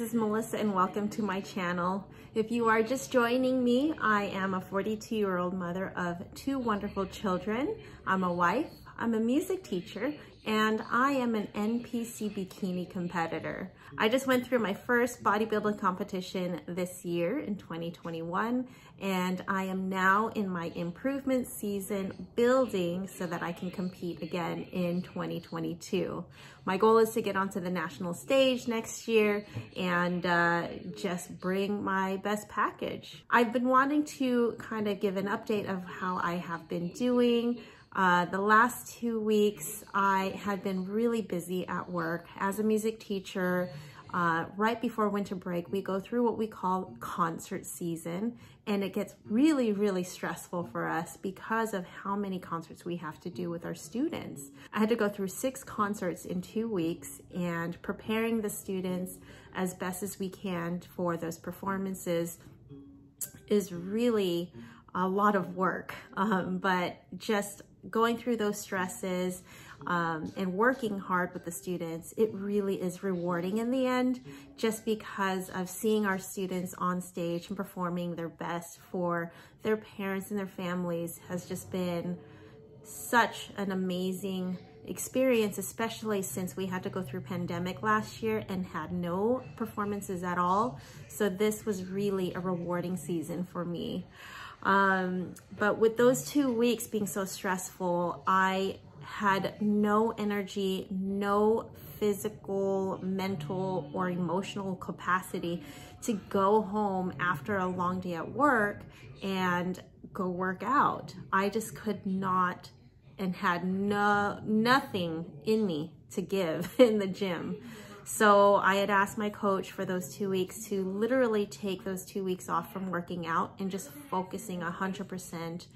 is Melissa and welcome to my channel. If you are just joining me, I am a 42-year-old mother of two wonderful children. I'm a wife, I'm a music teacher, and I am an NPC bikini competitor. I just went through my first bodybuilding competition this year in 2021, and I am now in my improvement season building so that I can compete again in 2022. My goal is to get onto the national stage next year and just bring my best package. I've been wanting to kind of give an update of how I have been doing. The last 2 weeks, I had been really busy at work as a music teacher. Right before winter break, we go through what we call concert season, and it gets really, really stressful for us because of how many concerts we have to do with our students. I had to go through 6 concerts in 2 weeks, and preparing the students as best as we can for those performances is really a lot of work, but just going through those stresses and working hard with the students, it really is rewarding in the end, just because of seeing our students on stage and performing their best for their parents and their families has just been such an amazing experience, especially since we had to go through pandemic last year and had no performances at all. So this was really a rewarding season for me. But with those 2 weeks being so stressful, I had no energy, no physical, mental, or emotional capacity to go home after a long day at work and go work out. I just could not and had nothing in me to give in the gym. So I had asked my coach for those 2 weeks to literally take those 2 weeks off from working out and just focusing 100%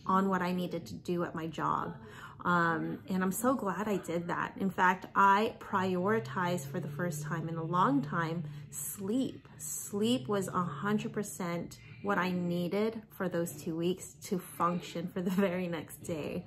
on what I needed to do at my job. And I'm so glad I did that. In fact, I prioritized for the first time in a long time sleep. Sleep was 100% what I needed for those 2 weeks to function for the very next day.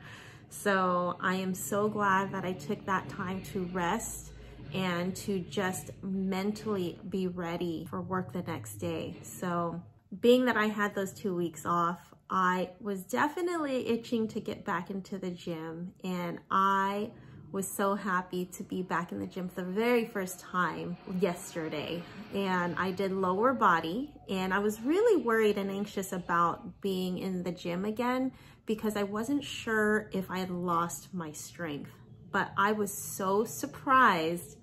So I am so glad that I took that time to rest and to just mentally be ready for work the next day. So being that I had those 2 weeks off, I was definitely itching to get back into the gym, and I was so happy to be back in the gym for the very first time yesterday. And I did lower body, and I was really worried and anxious about being in the gym again because I wasn't sure if I had lost my strength. But I was so surprised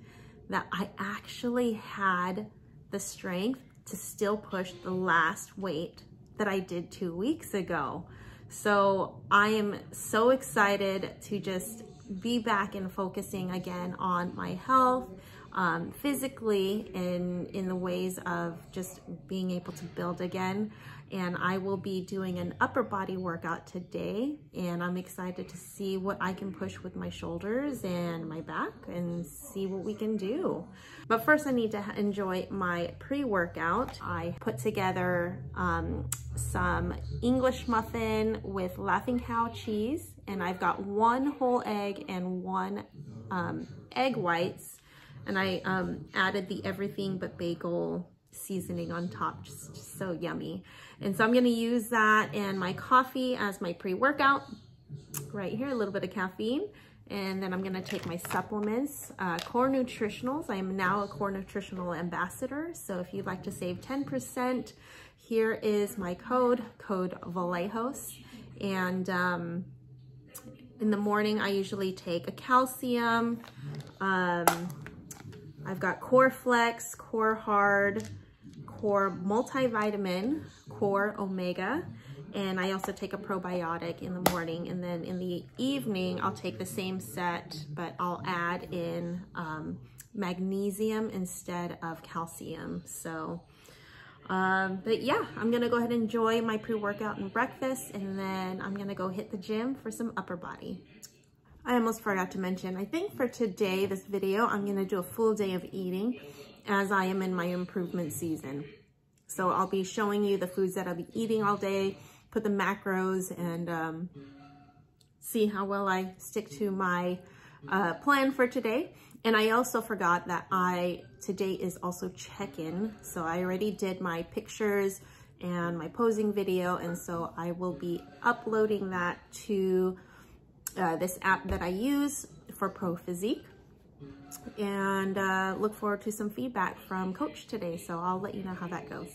that I actually had the strength to still push the last weight that I did 2 weeks ago. So I am so excited to just be back and focusing again on my health, physically in the ways of just being able to build again. And I will be doing an upper body workout today, and I'm excited to see what I can push with my shoulders and my back and see what we can do. But first I need to enjoy my pre-workout. I put together some English muffin with Laughing Cow cheese, and I've got 1 whole egg and 1 egg whites, and I added the everything but bagel seasoning on top, just so yummy. And so I'm gonna use that and my coffee as my pre-workout. Right here, a little bit of caffeine. And then I'm gonna take my supplements, Core Nutritionals. I am now a Core Nutritional Ambassador. So if you'd like to save 10%, here is my code Vallejos. And in the morning, I usually take a calcium. I've got Core Flex, Core Hard, Core Multivitamin, Core Omega, and I also take a probiotic in the morning, and then in the evening I'll take the same set, but I'll add in magnesium instead of calcium. So but yeah, I'm gonna go ahead and enjoy my pre-workout and breakfast, and then I'm gonna go hit the gym for some upper body. I almost forgot to mention, I think for today, this video, I'm gonna do a full day of eating as I am in my improvement season. So I'll be showing you the foods that I'll be eating all day, put the macros, and see how well I stick to my plan for today. And I also forgot that I today is also check-in. So I already did my pictures and my posing video, and so I will be uploading that to this app that I use for Physique, and look forward to some feedback from Coach today. So I'll let you know how that goes.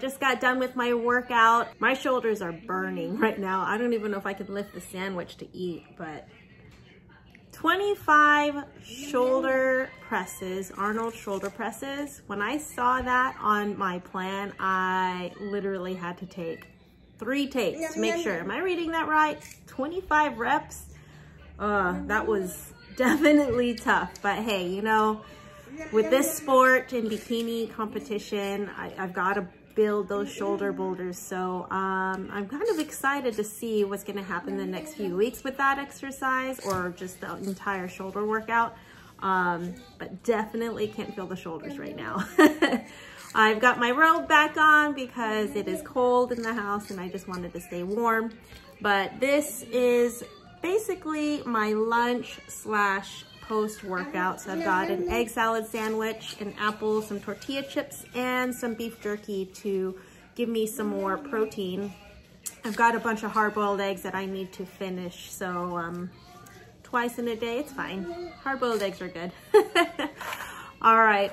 just got done with my workout. My shoulders are burning right now. I don't even know if I could lift the sandwich to eat, but 25 shoulder presses, Arnold shoulder presses. When I saw that on my plan, I literally had to take 3 takes to make sure. Am I reading that right? 25 reps? That was definitely tough, but hey, you know, with this sport and bikini competition, I've got to build those shoulder boulders. So I'm kind of excited to see what's going to happen the next few weeks with that exercise, or just the entire shoulder workout. but definitely can't feel the shoulders right now. I've got my robe back on because it is cold in the house and I just wanted to stay warm. But this is basically my lunch slash post-workout. So I've got an egg salad sandwich, an apple, some tortilla chips, and some beef jerky to give me some more protein. I've got a bunch of hard-boiled eggs that I need to finish, so twice in a day, it's fine. Hard-boiled eggs are good. All right,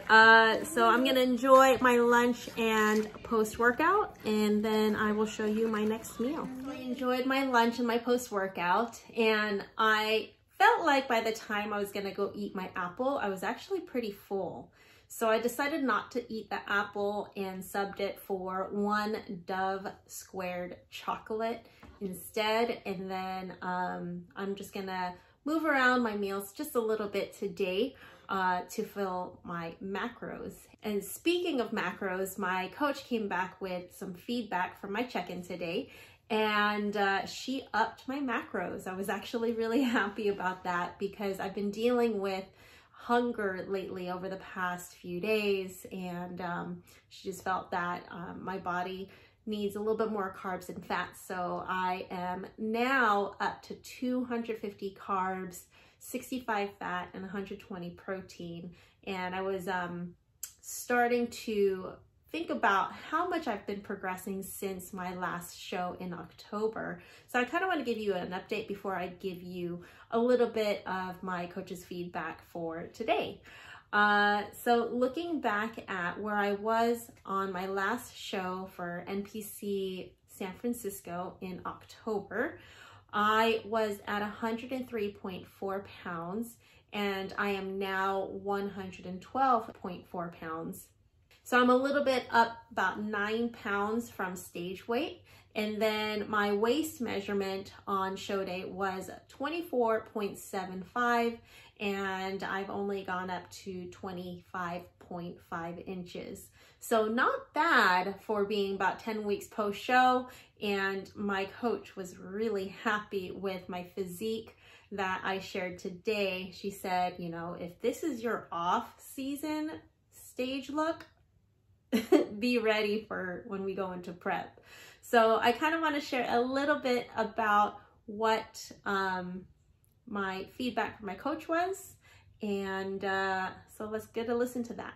so I'm gonna enjoy my lunch and post-workout, and then I will show you my next meal. I enjoyed my lunch and my post-workout, and I felt like by the time I was gonna go eat my apple, I was actually pretty full. So I decided not to eat the apple and subbed it for one Dove squared chocolate instead. And then I'm just gonna move around my meals just a little bit today to fill my macros. And speaking of macros, my coach came back with some feedback from my check-in today, and she upped my macros. I was actually really happy about that because I've been dealing with hunger lately over the past few days, and she just felt that my body needs a little bit more carbs and fats. So I am now up to 250 carbs, 65 fat, and 120 protein. And I was starting to think about how much I've been progressing since my last show in October. So I kind of want to give you an update before I give you a little bit of my coach's feedback for today. So looking back at where I was on my last show for NPC San Francisco in October, I was at 103.4 pounds, and I am now 112.4 pounds. So I'm a little bit up about 9 pounds from stage weight. And then my waist measurement on show day was 24.75, and I've only gone up to 25.5 inches. So not bad for being about 10 weeks post show. And my coach was really happy with my physique that I shared today. She said, you know, if this is your off season stage look, be ready for when we go into prep. So I kind of want to share a little bit about what my feedback from my coach was. And so let's get a listen to that.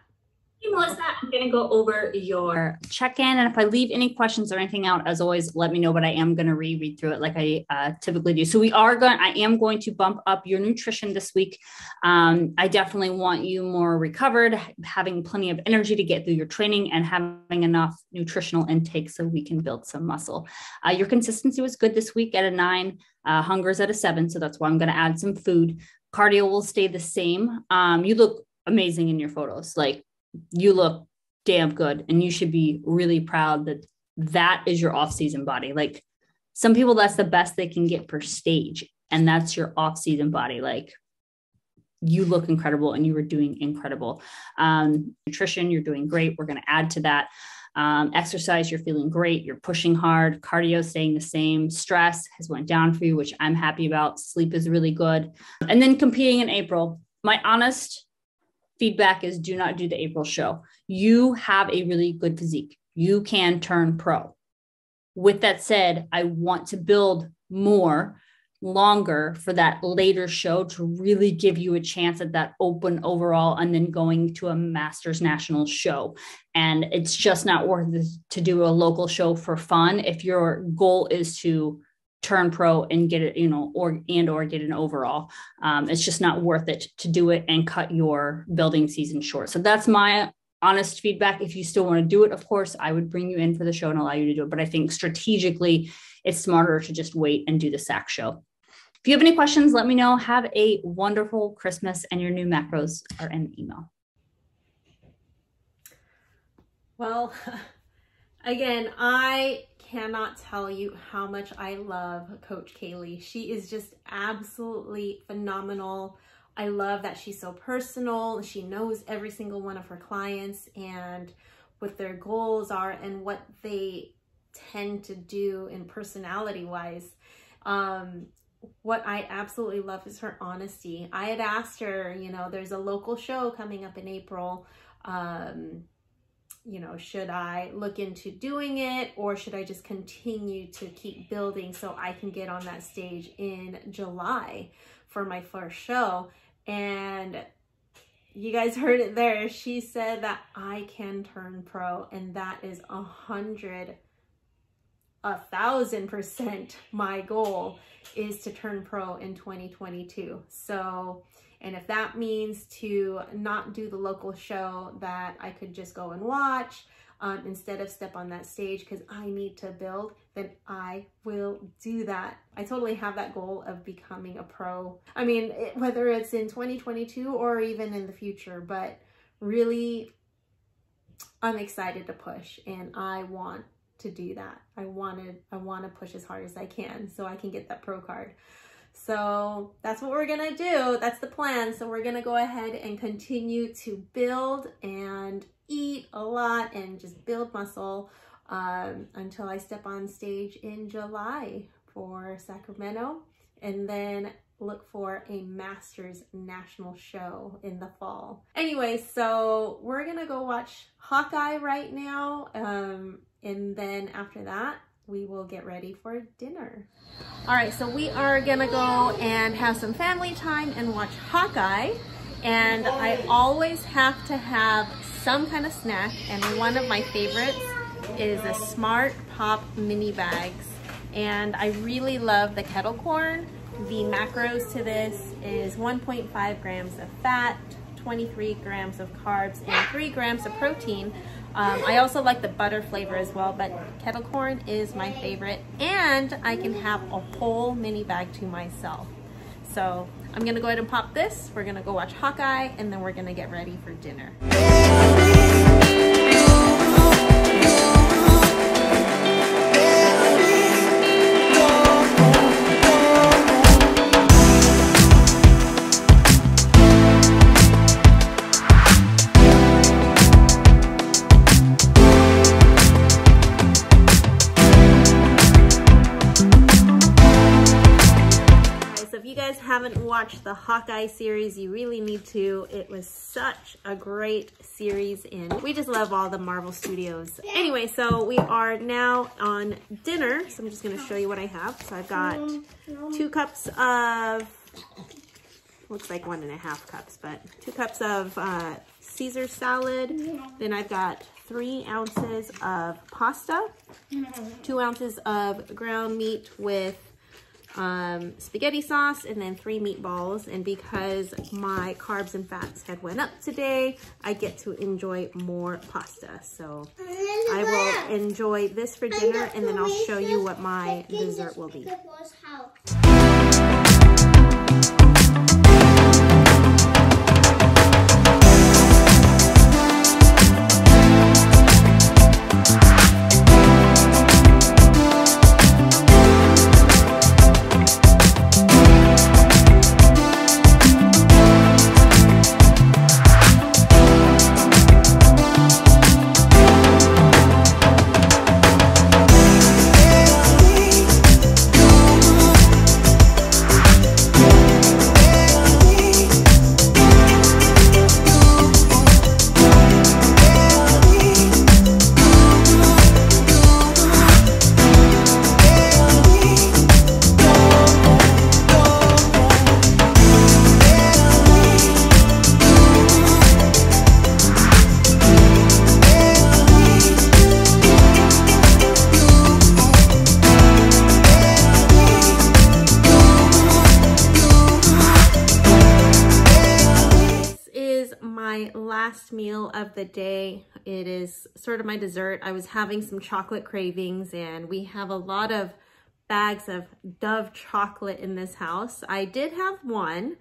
Hey, Melissa, I'm going to go over your check-in, and if I leave any questions or anything out, as always, let me know, but I am going to read through it like I typically do. So I am going to bump up your nutrition this week. I definitely want you more recovered, having plenty of energy to get through your training, and having enough nutritional intake so we can build some muscle. Your consistency was good this week at a 9, hunger's at a 7. So that's why I'm going to add some food. Cardio will stay the same. You look amazing in your photos. Like, you look damn good, and you should be really proud that that is your off-season body. Like, some people, that's the best they can get per stage, and that's your off-season body. Like, you look incredible, and you were doing incredible. Nutrition, you're doing great. We're going to add to that. Exercise, you're feeling great. You're pushing hard. Cardio staying the same. Stress has went down for you, which I'm happy about. Sleep is really good. And then competing in April, my honest feedback is do not do the April show. You have a really good physique. You can turn pro. With that said, I want to build more, longer for that later show to really give you a chance at that open overall, and then going to a Masters National show. And it's just not worth it to do a local show for fun if your goal is to turn pro and get it, you know, or get an overall. It's just not worth it to do it and cut your building season short. So that's my honest feedback. If you still want to do it, of course, I would bring you in for the show and allow you to do it. But I think strategically, it's smarter to just wait and do the SAC show. If you have any questions, let me know. Have a wonderful Christmas, and your new macros are in the email. Well, again, I cannot tell you how much I love Coach Kaylee. She is just absolutely phenomenal. I love that she's so personal. She knows every single one of her clients and what their goals are and what they tend to do in personality wise. what I absolutely love is her honesty. I had asked her, you know, there's a local show coming up in April. You know, should I look into doing it, or should I just continue to keep building so I can get on that stage in July for my first show? And you guys heard it there. She said that I can turn pro, and that is 1,000% my goal, is to turn pro in 2022. So, and if that means to not do the local show that I could just go and watch instead of step on that stage because I need to build, then I will do that. I totally have that goal of becoming a pro. I mean, whether it's in 2022 or even in the future, but really I'm excited to push, and I want to do that. I want to push as hard as I can so I can get that pro card. So that's what we're gonna do. That's the plan. So we're gonna go ahead and continue to build and eat a lot and just build muscle until I step on stage in July for Sacramento, and then look for a Masters national show in the fall. Anyway, so we're gonna go watch Hawkeye right now, and then after that we will get ready for dinner. All right, so we are gonna go and have some family time and watch Hawkeye. And I always have to have some kind of snack, and one of my favorites is the Smart Pop mini bags. And I really love the kettle corn. The macros to this is 1.5 grams of fat, 23 grams of carbs, and 3 grams of protein. I also like the butter flavor as well, but kettle corn is my favorite, and I can have a whole mini bag to myself. So I'm gonna go ahead and pop this. We're gonna go watch Hawkeye, and then we're gonna get ready for dinner. Haven't watched the Hawkeye series, you really need to. It was such a great series, and we just love all the Marvel Studios. Anyway, so we are now on dinner, so I'm just going to show you what I have. So I've got 2 cups of, looks like 1.5 cups, but 2 cups of Caesar salad. Then I've got 3 ounces of pasta, 2 ounces of ground meat with spaghetti sauce, and then 3 meatballs. And because my carbs and fats had went up today, I get to enjoy more pasta. So I will enjoy this for dinner, and then I'll show you what my dessert will be. Last meal of the day. It is sort of my dessert. I was having some chocolate cravings, and we have a lot of bags of Dove chocolate in this house. I did have one,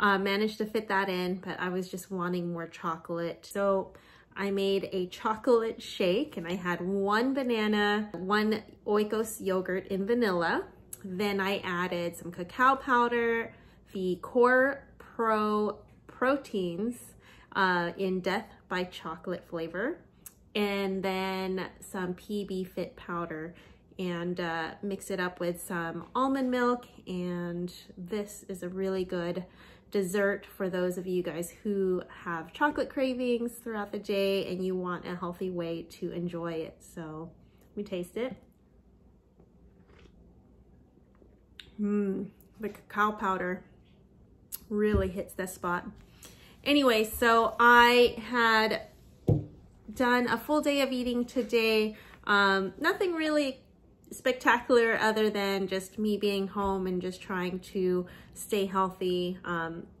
managed to fit that in, but I was just wanting more chocolate. So I made a chocolate shake, and I had 1 banana, 1 Oikos yogurt in vanilla. Then I added some cacao powder, the Core Pro proteins, in Death by Chocolate flavor, and then some PB Fit powder and mix it up with some almond milk. And this is a really good dessert for those of you guys who have chocolate cravings throughout the day and you want a healthy way to enjoy it. So let me taste it. The cacao powder really hits that spot. Anyway, so I had done a full day of eating today. Nothing really spectacular other than just me being home and just trying to stay healthy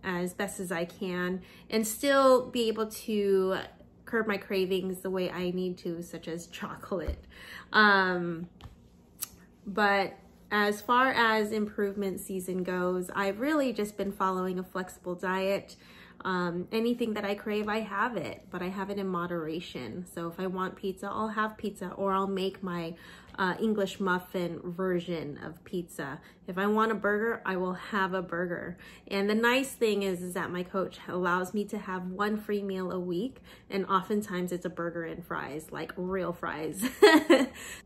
as best as I can and still be able to curb my cravings the way I need to, such as chocolate. But as far as improvement season goes, I've really just been following a flexible diet. Anything that I crave, I have it, but I have it in moderation. So if I want pizza, I'll have pizza, or I'll make my English muffin version of pizza. If I want a burger, I will have a burger. And the nice thing is that my coach allows me to have one free meal a week, and oftentimes it's a burger and fries, like real fries.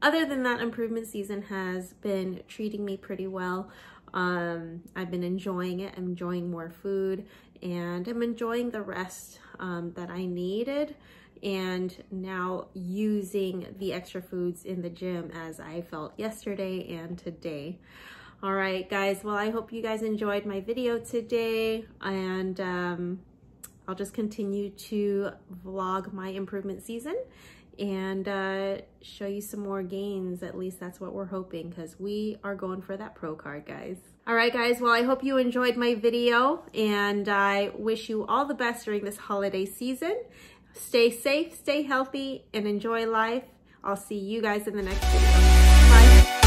Other than that, improvement season has been treating me pretty well. I've been enjoying it. I'm enjoying more food, and I'm enjoying the rest that I needed, and now using the extra foods in the gym as I felt yesterday and today. All right, guys. Well, I hope you guys enjoyed my video today, and I'll just continue to vlog my improvement season and show you some more gains. At least that's what we're hoping, because we are going for that pro card, guys. All right, guys. Well, I hope you enjoyed my video, and I wish you all the best during this holiday season. Stay safe, stay healthy, and enjoy life. I'll see you guys in the next video. Bye.